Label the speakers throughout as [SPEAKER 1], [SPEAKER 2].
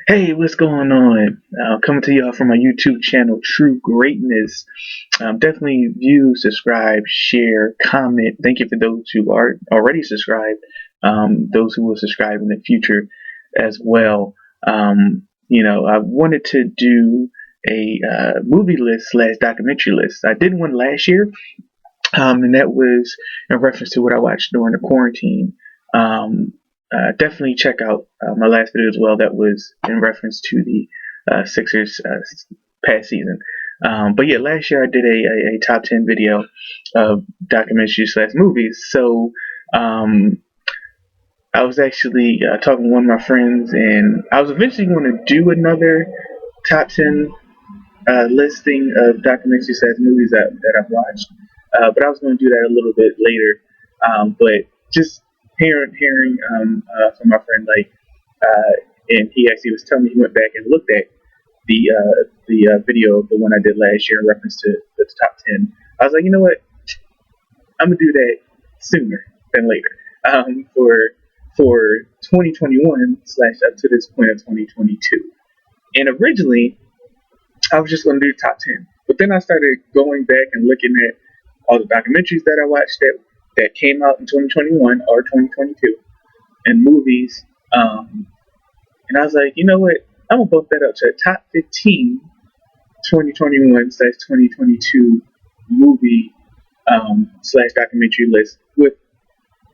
[SPEAKER 1] Hey, what's going on? Coming to y'all from my YouTube channel, True Greatness. Definitely view, subscribe, share, comment. Thank you for those who are already subscribed, those who will subscribe in the future as well. I wanted to do a movie list slash documentary list. I did one last year, and that was in reference to what I watched during the quarantine. Definitely check out my last video as well. That was in reference to the Sixers past season. But yeah, last year I did a top 10 video of documentaries slash movies. So I was actually talking to one of my friends, and I was eventually going to do another top 10 listing of documentaries slash movies that I've watched. But I was going to do that a little bit later. But just hearing from my friend, and he actually was telling me he went back and looked at the video of the one I did last year in reference to the top 10. I was like, you know what? I'm gonna do that sooner than later. For 2021 slash up to this point of 2022. And originally, I was just going to do top 10. But then I started going back and looking at all the documentaries that I watched that came out in 2021 or 2022 and movies. And I was like, you know what? I'm going to bump that up to a top 15 2021 slash 2022 movie slash documentary list with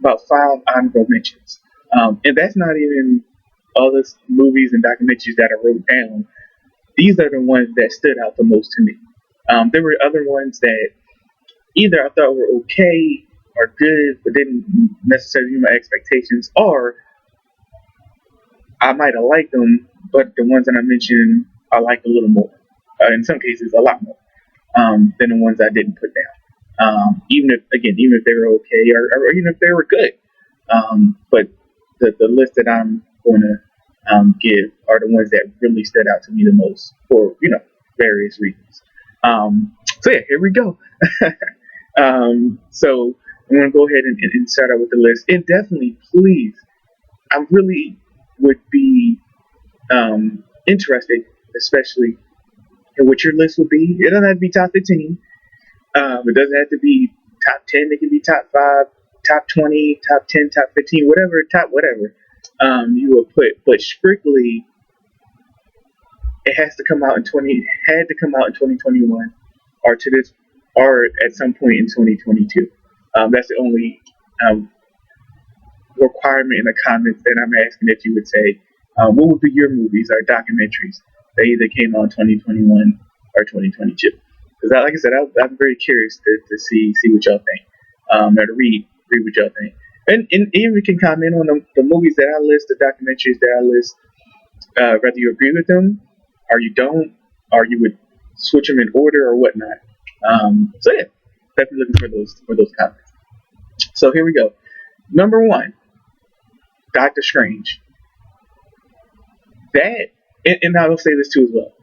[SPEAKER 1] about 5 honorable mentions. And that's not even all the movies and documentaries that I wrote down. These are the ones that stood out the most to me. There were other ones that either I thought were okay or good, but didn't necessarily meet my expectations, or I might have liked them, but the ones that I mentioned I liked a little more. In some cases, a lot more than the ones I didn't put down. Even if they were okay, or even if they were good. But the list that I'm going to give are the ones that really stood out to me the most for various reasons. So yeah, here we go. So I'm going to go ahead and start out with the list. And definitely, please, I really would be interested, especially in what your list would be. It doesn't have to be top 15. It doesn't have to be top 10. It can be top 5, top 20, top 10, top 15, whatever, top whatever you will put. But strictly, it has to come out in 2021 or to this or at some point in 2022. That's the only requirement in the comments that I'm asking if you would say what would be your movies or documentaries that either came out in 2021 or 2022. Because like I said, I'm very curious to see what y'all think, or to read what y'all think, and even you can comment on the movies that I list, the documentaries that I list, whether you agree with them or you don't, or you would switch them in order or whatnot. So yeah, definitely looking for those comments. So here we go. Number 1, Doctor Strange. That, and I will say this too as well.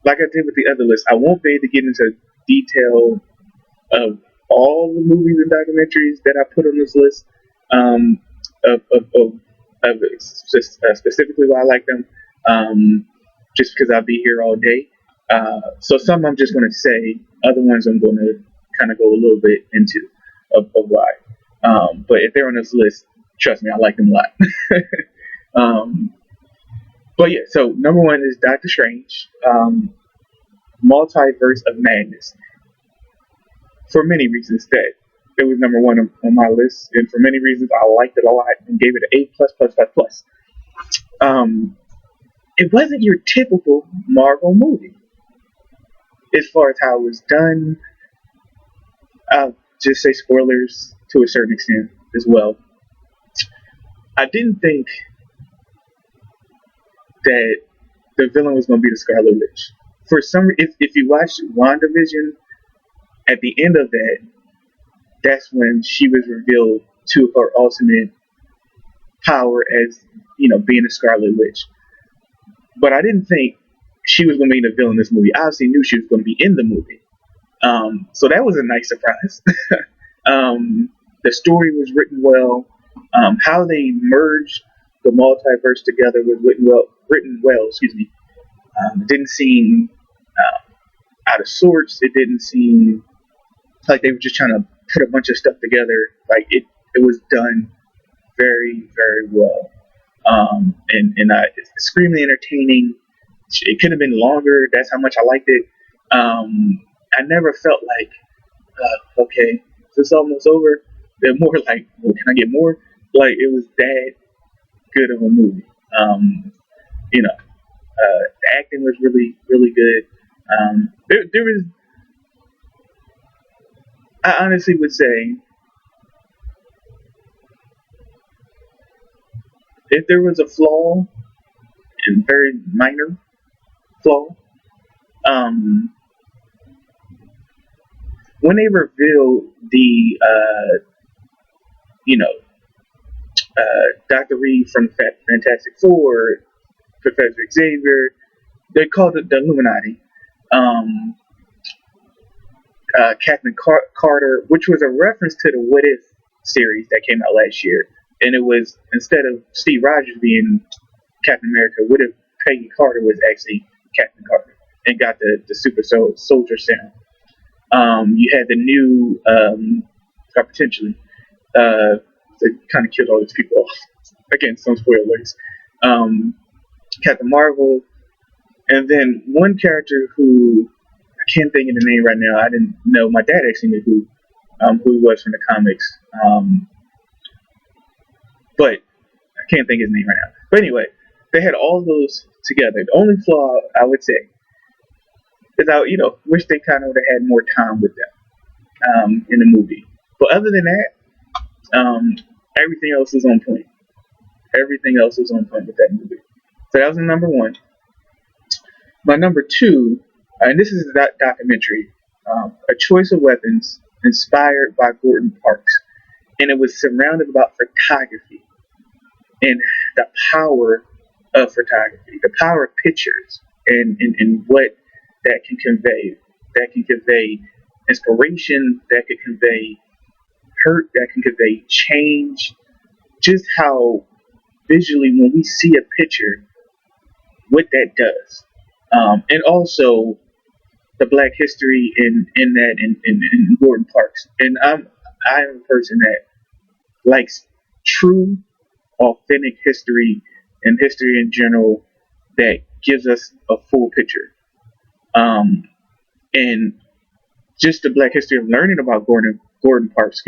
[SPEAKER 1] Like I did with the other list, I won't be able to get into detail of all the movies and documentaries that I put on this list, of specifically why I like them, just because I'll be here all day. So some I'm just going to say, other ones I'm going to kind of go a little bit into of why. But if they're on this list, trust me, I like them a lot. But yeah, so number 1 is Doctor Strange, Multiverse of Madness. For many reasons, that it was number 1 on my list, and for many reasons, I liked it a lot and gave it an A plus plus plus plus. It wasn't your typical Marvel movie as far as how it was done. I'll just say spoilers to a certain extent as well. I didn't think that the villain was going to be the Scarlet Witch. For some, if you watch WandaVision, at the end of that, that's when she was revealed to her ultimate power as, being a Scarlet Witch. But I didn't think she was going to be the villain in this movie. I obviously knew she was going to be in the movie. So that was a nice surprise. The story was written well. How they merged the multiverse together was written well. Excuse me. It didn't seem out of sorts. It didn't seem like they were just trying to put a bunch of stuff together. Like it was done very, very well. It's extremely entertaining. It could have been longer. That's how much I liked it. I never felt like, okay, is this almost over? They're more like, well, can I get more? Like it was that good of a movie. The acting was really, really good. There was, I honestly would say, if there was a flaw, and very minor flaw, um, when they revealed the, you know, Dr. Reed from Fantastic Four, Professor Xavier, they called it the Illuminati. Um, Captain Carter, which was a reference to the What If series that came out last year. And it was, instead of Steve Rogers being Captain America, what if Peggy Carter was actually Captain Carter and got the super soldier sound? You had the new, potentially, they kind of killed all these people off. Again, some spoilers. Captain Marvel, and then one character who I can't think of the name right now. I didn't know. My dad actually knew who he was from the comics, but I can't think of his name right now. But anyway, they had all those together. The only flaw I would say is I, wish they kind of would have had more time with them in the movie. But other than that, everything else is on point. Everything else is on point with that movie. So that was my number one. My number two, and this is that documentary, A Choice of Weapons, inspired by Gordon Parks. And it was surrounded about photography and the power of photography, the power of pictures, and what that can convey. That can convey inspiration, that can convey hurt, that can convey change. Just how visually, when we see a picture, what that does. And also the Black history in that in Gordon Parks. And I'm a person that likes true, authentic history and history in general that gives us a full picture. And just the Black history of learning about Gordon Parks,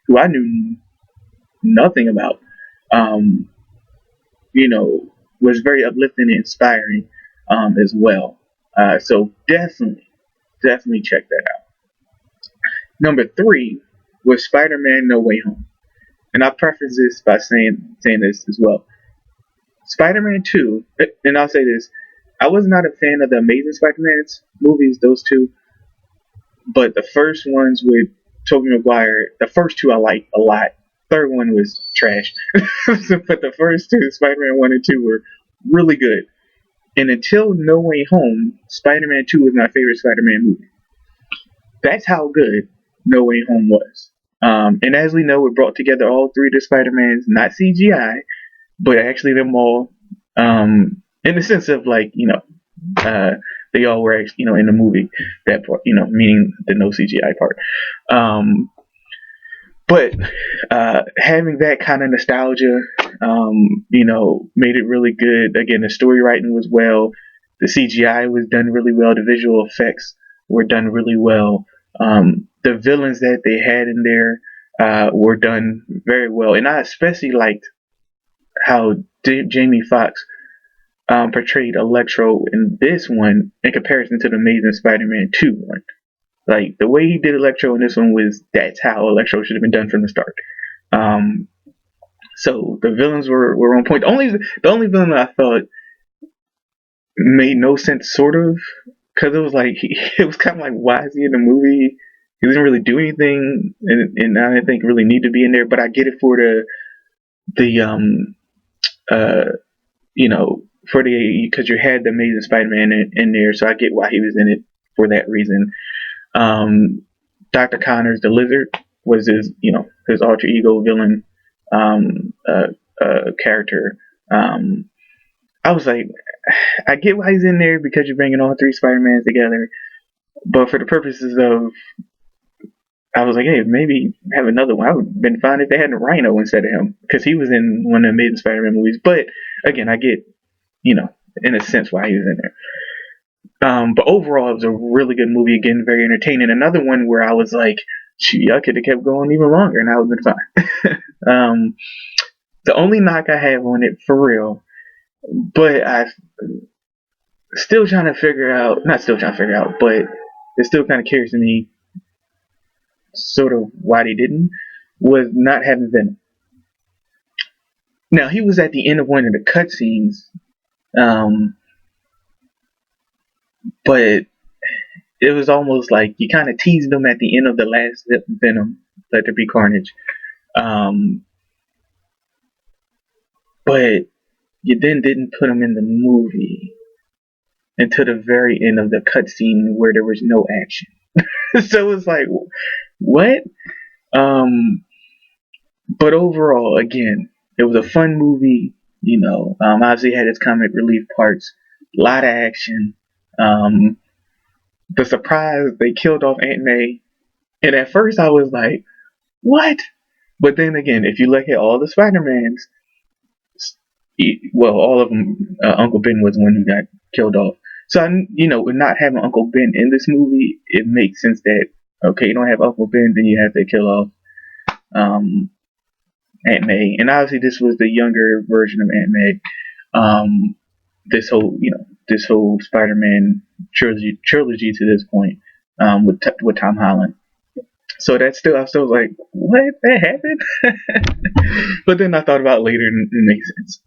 [SPEAKER 1] who I knew nothing about, was very uplifting and inspiring as well. So definitely check that out. Number three was Spider-Man: No Way Home, and I'll preface this by saying this as well. Spider-Man 2, and I'll say this: I was not a fan of the Amazing Spider-Man's movies, those two, but the first ones with Tobey Maguire, the first two I liked a lot. Third one was trash, but the first two, Spider-Man 1 and 2, were really good. And until No Way Home, Spider-Man 2 was my favorite Spider-Man movie. That's how good No Way Home was. And as we know, it brought together all three of the Spider-Mans, not CGI, but actually them all, in the sense of they all were actually, in the movie, that part, meaning the no CGI part. But having that kind of nostalgia, made it really good. Again, the story writing was well. The CGI was done really well. The visual effects were done really well. The villains that they had in there were done very well. And I especially liked how Jamie Foxx portrayed Electro in this one in comparison to the Amazing Spider-Man 2 one. Like, the way he did Electro in this one that's how Electro should have been done from the start. So the villains were on point. The only villain that I thought made no sense, sort of, because it was like, it was kind of like, why is he in the movie? He didn't really do anything, and I didn't think really need to be in there. But I get it for because you had the Amazing Spider-Man in there, so I get why he was in it for that reason. Dr. Connors, the Lizard, was his alter ego villain character. Um, I was like, I get why he's in there because you're bringing all three Spider-Mans together, but for the purposes of, I was like, hey, maybe have another one. I would have been fine if they had a Rhino instead of him because he was in one of the Amazing Spider-Man movies. But again, I get, in a sense why he was in there. But overall, it was a really good movie. Again, very entertaining. Another one where I was like, gee, I could have kept going even longer and I would have been fine. The only knock I have on it, for real, but I still trying to figure out, not still trying to figure out, but it still kind of curious to me, sort of why they didn't, was not having Venom. Now, he was at the end of one of the cutscenes, um, but it was almost like you kind of teased him at the end of the last Venom, Let There Be Carnage. Um, but you then didn't put him in the movie until the very end of the cutscene where there was no action. So it's like, what? Um, but overall, again, it was a fun movie. Obviously it had its comic relief parts, a lot of action. Um, the surprise they killed off Aunt May, and at first I was like, what? But then again, if you look at all the Spider-Mans, well, all of them, Uncle Ben was the one who got killed off. So, with not having Uncle Ben in this movie, it makes sense that, okay, you don't have Uncle Ben, then you have to kill off um, Aunt May. And obviously, this was the younger version of Aunt May. Um, this whole Spider-Man trilogy to this point, with Tom Holland. So I still was like, what? That happened? But then I thought about it later and it makes sense.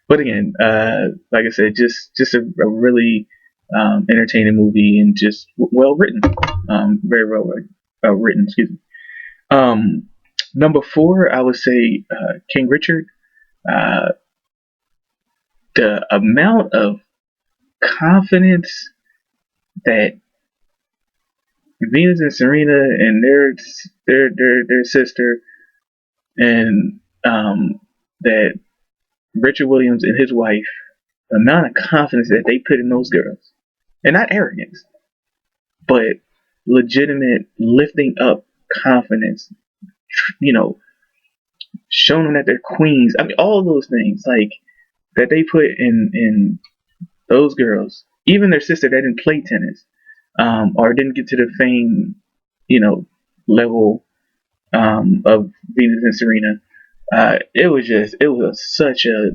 [SPEAKER 1] But again, like I said, just a really entertaining movie and just well written. Very well written, excuse me. Um, Number four, I would say King Richard. Uh, the amount of confidence that Venus and Serena and their sister, and that Richard Williams and his wife, the amount of confidence that they put in those girls, and not arrogance, but legitimate lifting up confidence, you know, showing them that they're queens. I mean, all those things like that they put in those girls, even their sister that didn't play tennis, or didn't get to the fame, level of Venus and Serena. It was such a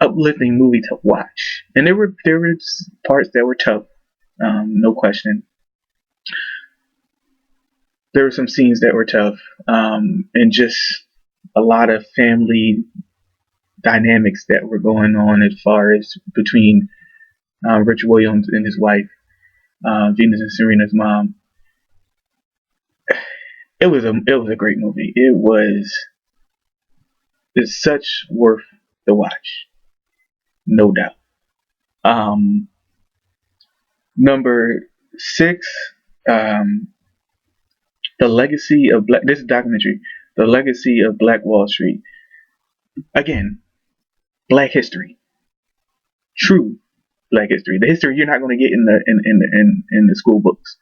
[SPEAKER 1] uplifting movie to watch, and there were parts that were tough, no question. There were some scenes that were tough, and just a lot of family dynamics that were going on as far as between Richard Williams and his wife, Venus and Serena's mom. It was a great movie. It's such worth the watch, no doubt. Um, Number six, um, the legacy of Black. This is a documentary. The legacy of Black Wall Street. Again, Black history, true Black history. The history you're not going to get in the school books.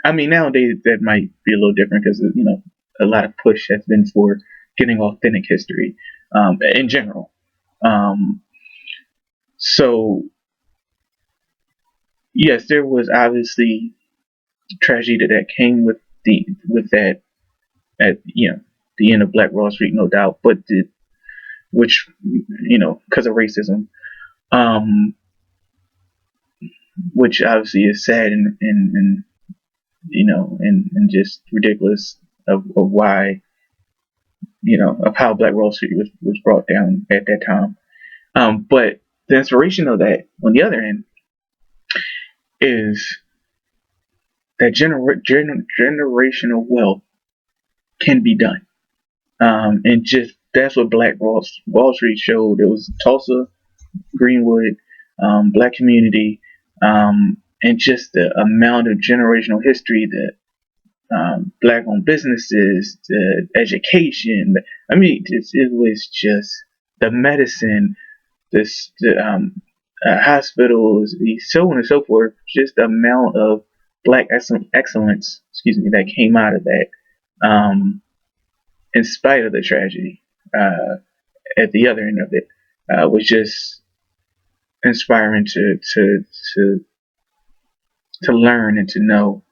[SPEAKER 1] I mean, nowadays that might be a little different because a lot of push has been for getting authentic history in general. Um, so yes, there was obviously tragedy that came with that at the end of Black Wall Street, no doubt, but which because of racism, um, which obviously is sad and just ridiculous of why of how Black Wall Street was brought down at that time. But the inspiration of that, on the other end, is that generational wealth can be done. And just that's what Black Wall Street showed. It was Tulsa, Greenwood, Black community, and just the amount of generational history that black-owned businesses, the education. I mean, it was just the medicine, the hospitals, so on and so forth. Just the amount of black excellence, that came out of that, in spite of the tragedy at the other end of it, was just inspiring to learn and to know.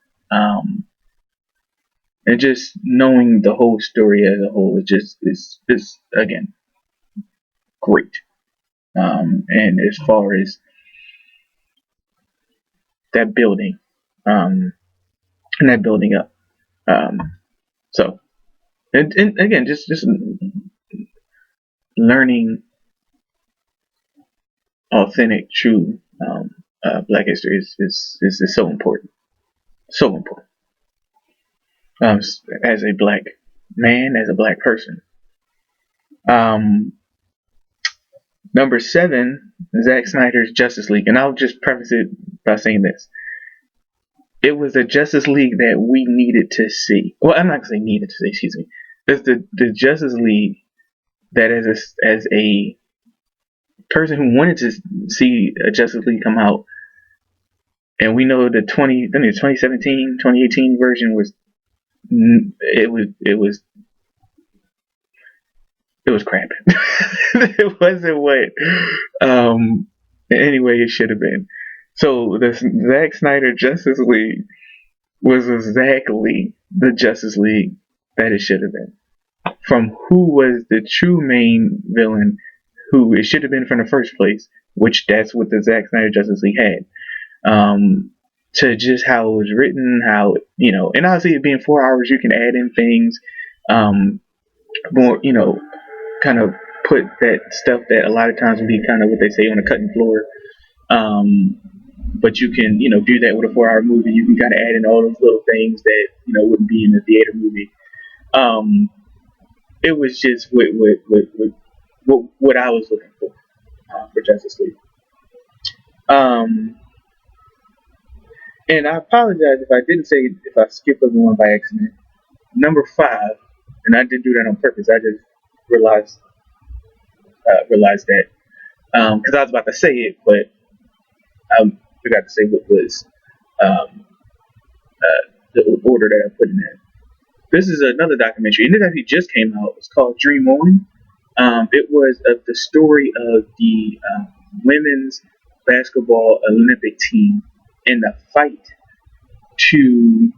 [SPEAKER 1] And just knowing the whole story as a whole is again great. And as far as that building, and that building up, so and again, just learning authentic, true Black history is so important, so important. As a Black man, as a Black person. Number 7, Zack Snyder's Justice League, and I'll just preface it by saying this: it was a Justice League that we needed to see. Well, I'm not gonna say needed to see. Excuse me. It's the Justice League that, as a person who wanted to see a Justice League come out, and we know the 2017, 2018 version was it was crap. It wasn't what anyway it should have been. So the Zack Snyder Justice League was exactly the Justice League that it should have been. From who was the true main villain, who it should have been from the first place, which that's what the Zack Snyder Justice League had, to just how it was written, how, and obviously it being 4 hours, you can add in things, more, kind of put that stuff that a lot of times would be kind of what they say on the cutting floor. But you can, do that with a 4-hour movie. You can kind of add in all those little things that, wouldn't be in the theater movie. It was just what I was looking for Justice League. And I apologize if I didn't say, if I skipped over one by accident. Number 5, and I did do that on purpose. I just realized that, because I was about to say it, but I forgot to say what was the order that I put in there. This is another documentary, and it actually just came out. It's called Dream On. It was of the story of the women's basketball Olympic team and the fight to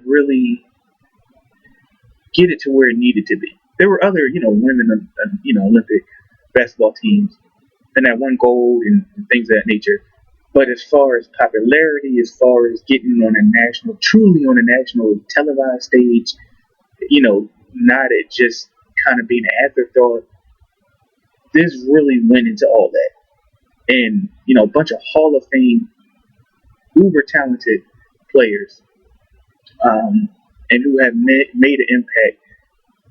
[SPEAKER 1] really get it to where it needed to be. There were other, women, Olympic basketball teams, and that won gold and things of that nature. But as far as popularity, as far as getting truly on a national televised stage, not it just kind of being an afterthought. This really went into all that, and a bunch of Hall of Fame, uber talented players, and who have made an impact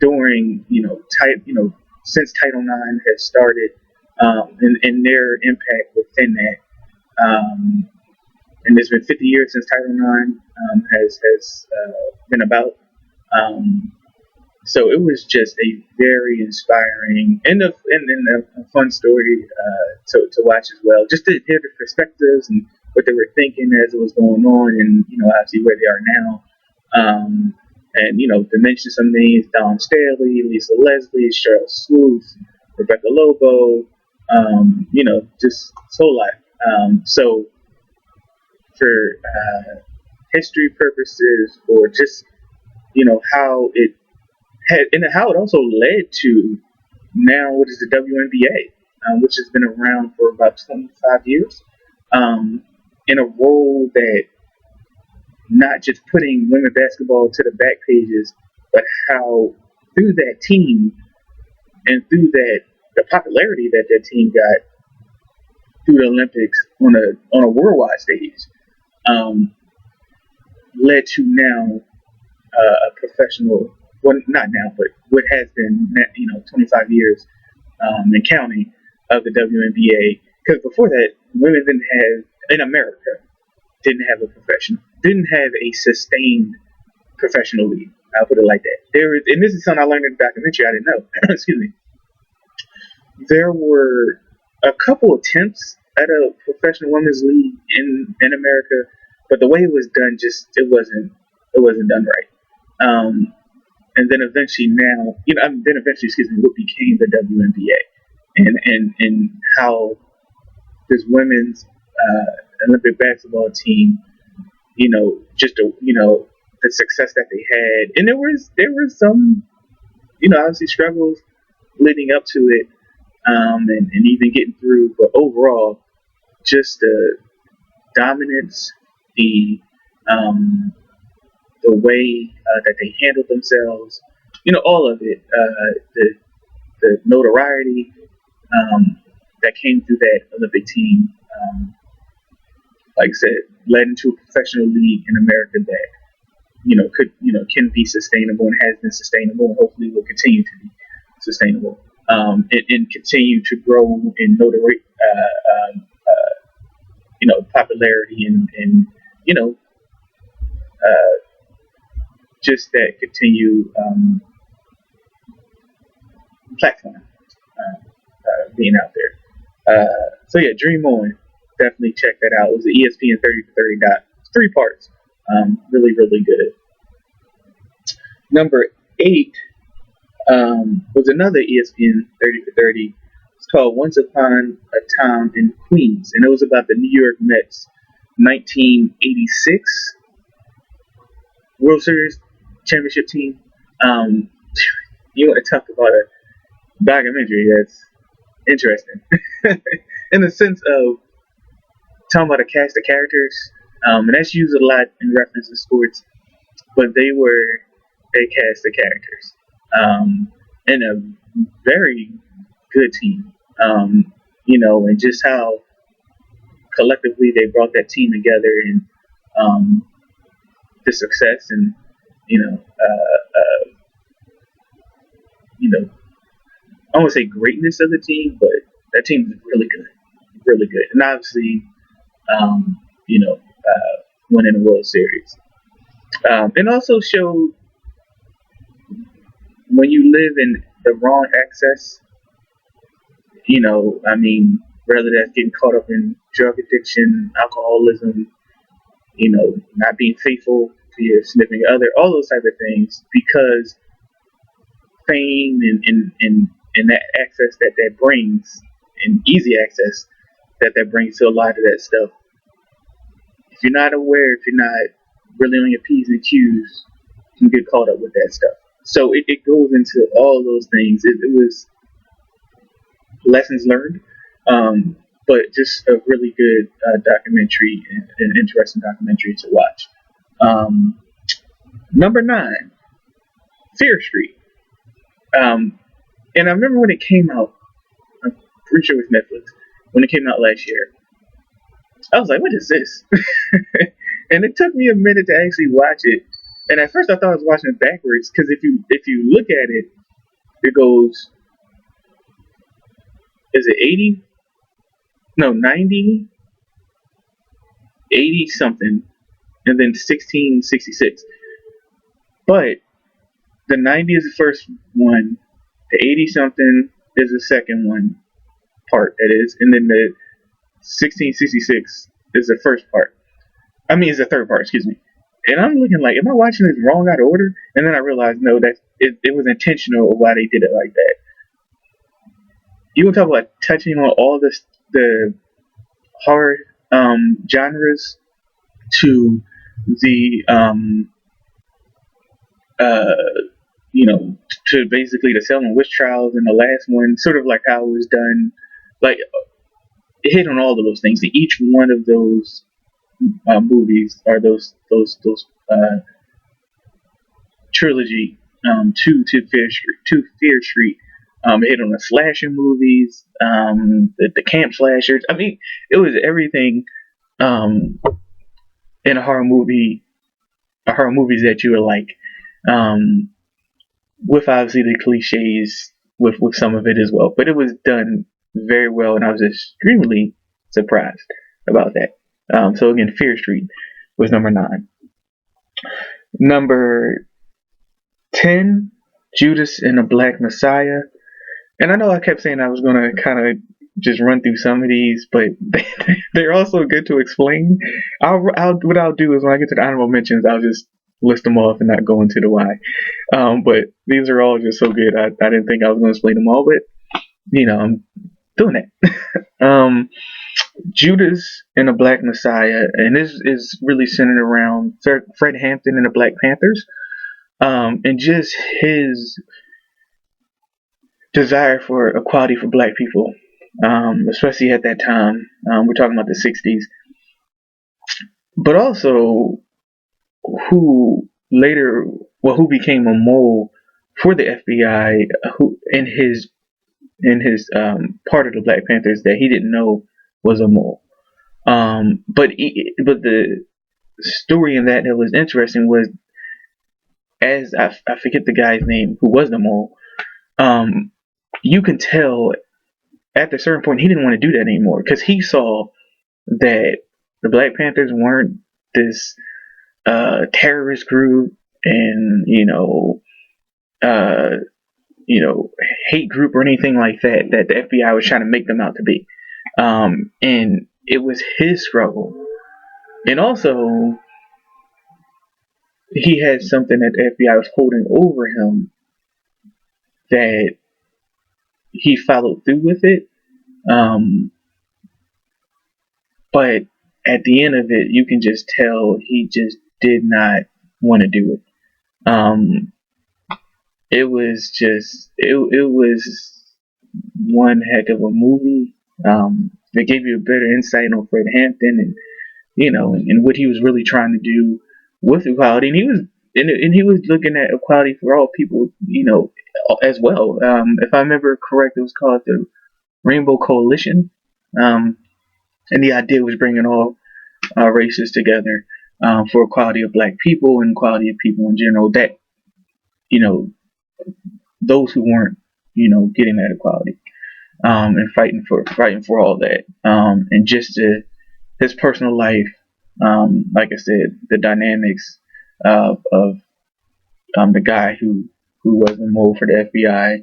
[SPEAKER 1] during, since Title IX has started, and their impact within that. And it's been 50 years since Title IX has been about. So it was just a very inspiring and a fun story to watch as well. Just to hear the perspectives and what they were thinking as it was going on, and obviously where they are now. And to mention some names: Dom Staley, Lisa Leslie, Cheryl Swoops, Rebecca Lobo. Just so lot. So for history purposes, or just how it had, and how it also led to now what is the WNBA, which has been around for about 25 years, in a role that not just putting women basketball to the back pages, but how through that team and through the popularity that team got through the Olympics on a worldwide stage, led to now a professional. Well, not now, but what has been 25 years and counting of the WNBA. Because before that, women didn't have, in America, didn't have a sustained professional league. I'll put it like that. And this is something I learned in the documentary. I didn't know. Excuse me. There were a couple attempts at a professional women's league in America, but the way it was done, it wasn't done right. And then eventually, excuse me, what became the WNBA, and how this women's Olympic basketball team, the success that they had, and there was some, obviously struggles leading up to it, and even getting through, but overall, just the dominance, the um, the way that they handled themselves, all of it, the notoriety that came through that Olympic team, like I said, led into a professional league in America that can be sustainable and has been sustainable, and hopefully will continue to be sustainable, and continue to grow in notoriety, popularity, and you know just that continued platform being out there. So yeah, Dream On, definitely check that out. It was the ESPN 30 for 30 doc. It's 3 parts. Really, really good. Number 8 was another ESPN 30 for 30. It's called Once Upon a Time in Queens, and it was about the New York Mets 1986 World Series championship team. You want to talk about a documentary that's interesting in the sense of talking about a cast of characters, and that's used a lot in reference to sports, but they were a cast of characters, and a very good team, and just how collectively they brought that team together, and the success, and I won't say greatness of the team, but that team is really good, and obviously, um, you know, winning the World Series, and also showed when you live in the wrong access, I mean, whether that's getting caught up in drug addiction, alcoholism, not being faithful to your significant other, all those type of things, because fame and that access that brings, and easy access that brings to a lot of that stuff. If you're not aware, if you're not really on your P's and Q's, you can get caught up with that stuff. So it goes into all those things. It was lessons learned, but just a really good documentary, and an interesting documentary to watch. Number 9, Fear Street. And I remember when it came out, I'm pretty sure it was Netflix, when it came out last year, I was like, what is this? And it took me a minute to actually watch it. And at first I thought I was watching it backwards, because if you look at it, it goes, is it 80? No, 90, 80 something, and then 1666. But the 90 is the first one, the 80 something is the second one part, that is, and then the 1666 is the first part. I mean, it's the third part, excuse me. And I'm looking like, am I watching this wrong out of order? And then I realized, no, that it was intentional of why they did it like that. You want to talk about touching on all the horror genres, to the to basically the Salem witch trials, and the last one, sort of like how it was done, like it hit on all of those things. And each one of those movies, or those trilogy, to Fear Street, hit on the slasher movies, the camp slashers. I mean, it was everything in a horror movies that you were like, with obviously the cliches with some of it as well. But it was done very well, and I was extremely surprised about that. So again, Fear Street was number 9. Number 10, Judas and the Black Messiah. And I know I kept saying I was gonna kind of just run through some of these, but they're also good to explain. What I'll do is when I get to the honorable mentions, I'll just list them off and not go into the why. But these are all just so good. I didn't think I was going to explain them all, but I'm doing that. Judas and the Black Messiah, and this is really centered around Fred Hampton and the Black Panthers, and just his desire for equality for Black people, especially at that time. We're talking about the 60s, but also who became a mole for the FBI, who in his part of the Black Panthers that he didn't know was a mole. But the story in that was interesting was, as I forget the guy's name who was the mole. You can tell at a certain point he didn't want to do that anymore because he saw that the Black Panthers weren't this terrorist group and hate group or anything like that the FBI was trying to make them out to be. And it was his struggle, and also he had something that the FBI was holding over him that he followed through with it. But at the end of it, you can just tell he just did not want to do it. It was just it was one heck of a movie. They gave you a better insight on Fred Hampton and what he was really trying to do with equality, and he was looking at equality for all people, as well. If I remember correct, it was called the Rainbow Coalition, and the idea was bringing all races together for equality of Black people and equality of people in general. That those who weren't getting that equality, and fighting for all that, and just his personal life. Like I said, the dynamics of the guy who was the mole for the FBI.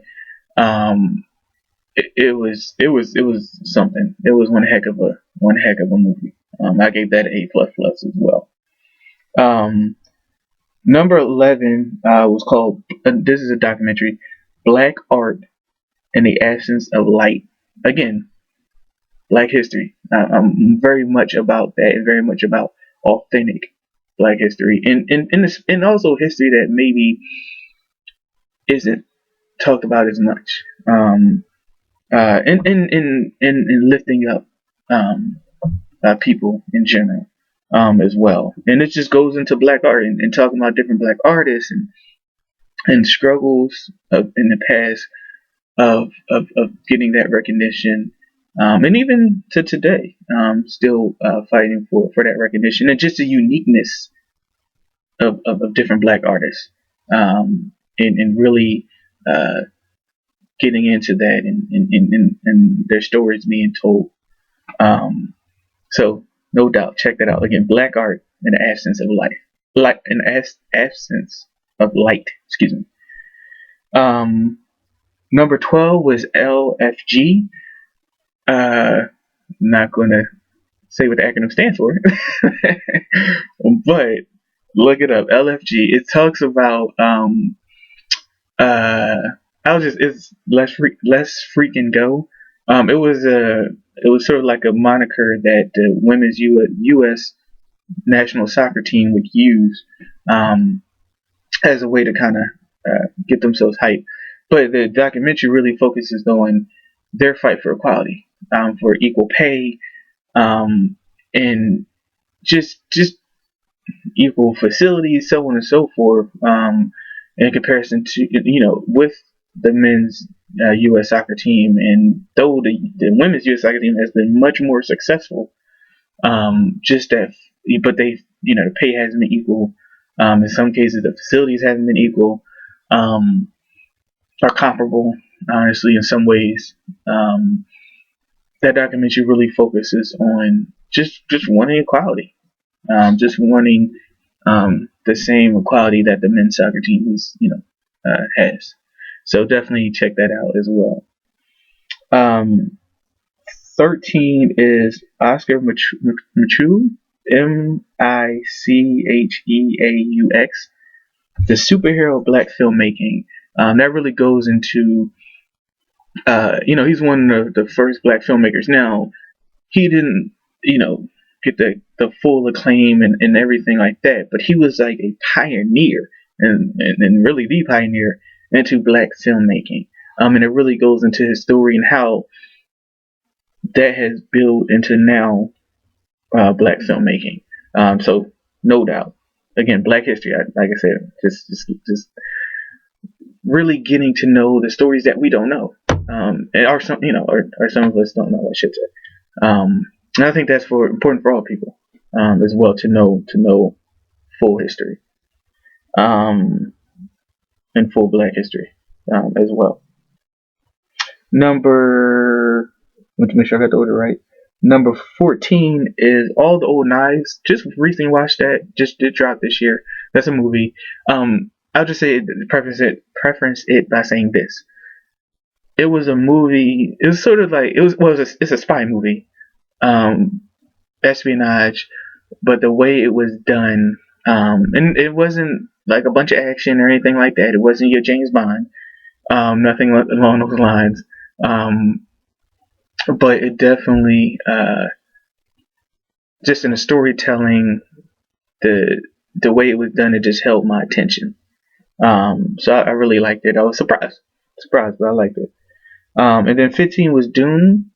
[SPEAKER 1] It was something. It was one heck of a movie. I gave that an A++ as well. Number 11 was called. This is a documentary, Black Art in the Absence of Light. Again, Black history. I'm very much about that, and very much about authentic Black history, and also history that maybe isn't talked about as much. In lifting up people in general, as well. And it just goes into Black art and talking about different Black artists and struggles in the past of getting that recognition, and even to today, still fighting for that recognition, and just the uniqueness of different Black artists, and really getting into that and their stories being told. So no doubt, check that out. Again, Black Art in the Absence of Light. Absence of Light. Excuse me. Number 12 was LFG. Not gonna say what the acronym stands for, but look it up. LFG. It talks about it's Let's Freaking Go. It was sort of like a moniker that the women's U.S. national soccer team would use, as a way to kind of get themselves hyped. But the documentary really focuses on their fight for equality, for equal pay, and just equal facilities, so on and so forth. In comparison to with the men's U.S. soccer team, and though the women's U.S. soccer team has been much more successful, just that, but they the pay hasn't been equal. In some cases, the facilities haven't been equal, are comparable, honestly, in some ways. That documentary really focuses on just wanting equality, just wanting the same equality that the men's soccer team has. So definitely check that out as well. Um, 13 is Oscar Micheaux, Micheaux, the superhero black filmmaking. That really goes into, he's one of the first black filmmakers. Now, he didn't, get the full acclaim and everything like that, but he was like a pioneer and really the pioneer into black filmmaking. And it really goes into his story and how that has built into now black filmmaking. So no doubt, again, Black History. Like I said, just really getting to know the stories that we don't know, or some of us don't know, I should say. And I think that's important for all people as well to know full history, and full Black history as well. Let me make sure I got the order right. Number 14 is All the Old Knives. Just recently watched that. Just did drop this year. That's a movie. I'll just preference it by saying this. It was a movie. It was sort of like it's a spy movie, espionage, but the way it was done, and it wasn't like a bunch of action or anything like that. It wasn't your James Bond, nothing along those lines. But it definitely, just in the storytelling, the way it was done, it just held my attention. So I really liked it. I was surprised, but I liked it. And then 15 was Dune.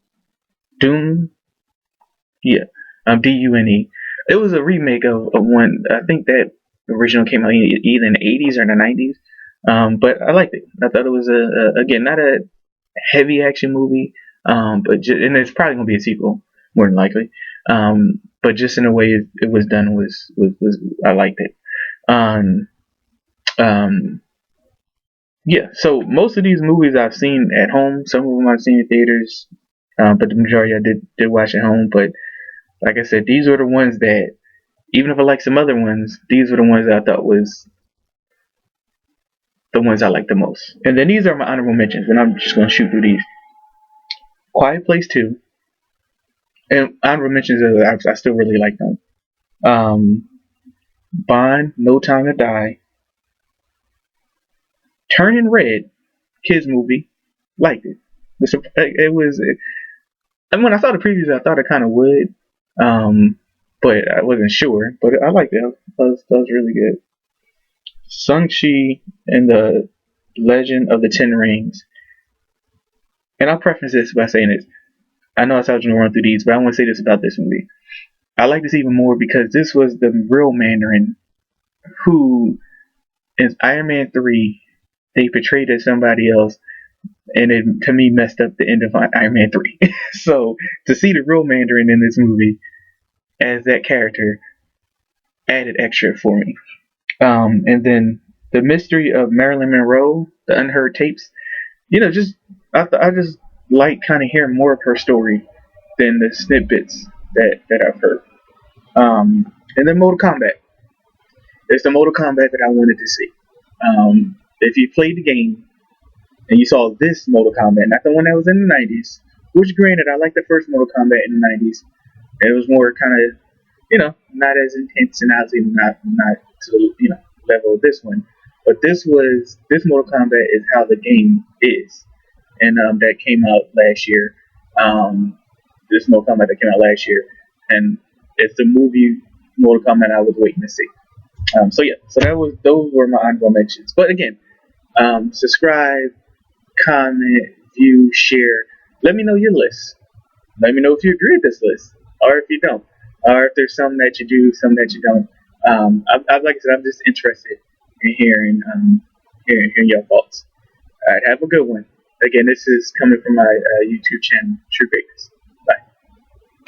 [SPEAKER 1] Yeah, Dune. It was a remake of one. I think that original came out either in the 80s or the 90s. But I liked it. I thought it was again, not a heavy action movie, and it's probably gonna be a sequel more than likely. But just in the way it was done was I liked it. Yeah. So most of these movies I've seen at home. Some of them I've seen in theaters, but the majority I did watch at home. But like I said, these were the ones that, even if I like some other ones, these were the ones that I thought was the ones I liked the most. And then these are my honorable mentions, and I'm just gonna shoot through these. Quiet Place 2, and honorable mentions, I still really like them. Bond, No Time to Die, Turning Red, kids movie, liked it. It was. And when I saw the previews, I thought it kind of would, but I wasn't sure. But I liked it. That was really good. Shang-Chi and the Legend of the Ten Rings. And I'll preface this by saying this. I know I said I was going to run through these, but I want to say this about this movie. I like this even more because this was the real Mandarin who, in Iron Man 3, they portrayed as somebody else, and it, to me, messed up the end of Iron Man 3. So, to see the real Mandarin in this movie as that character added extra for me. And then The Mystery of Marilyn Monroe, The Unheard Tapes. I just like kind of hearing more of her story than the snippets that I've heard. And then Mortal Kombat. It's the Mortal Kombat that I wanted to see. If you played the game and you saw this Mortal Kombat, not the one that was in the 90s, which granted, I like the first Mortal Kombat in the 90s. It was more kind of, not as intense and obviously not to the, level of this one. But this Mortal Kombat is how the game is. And that came out last year. This Mortal Kombat that came out last year. And it's the movie Mortal Kombat I was waiting to see. So those were my honorable mentions. But again, subscribe, comment, view, share. Let me know your list. Let me know if you agree with this list, or if you don't, or if there's some that you do, some that you don't. Like I said, I'm just interested in hearing your thoughts. All right, have a good one. Again, this is coming from my YouTube channel, True Greatness.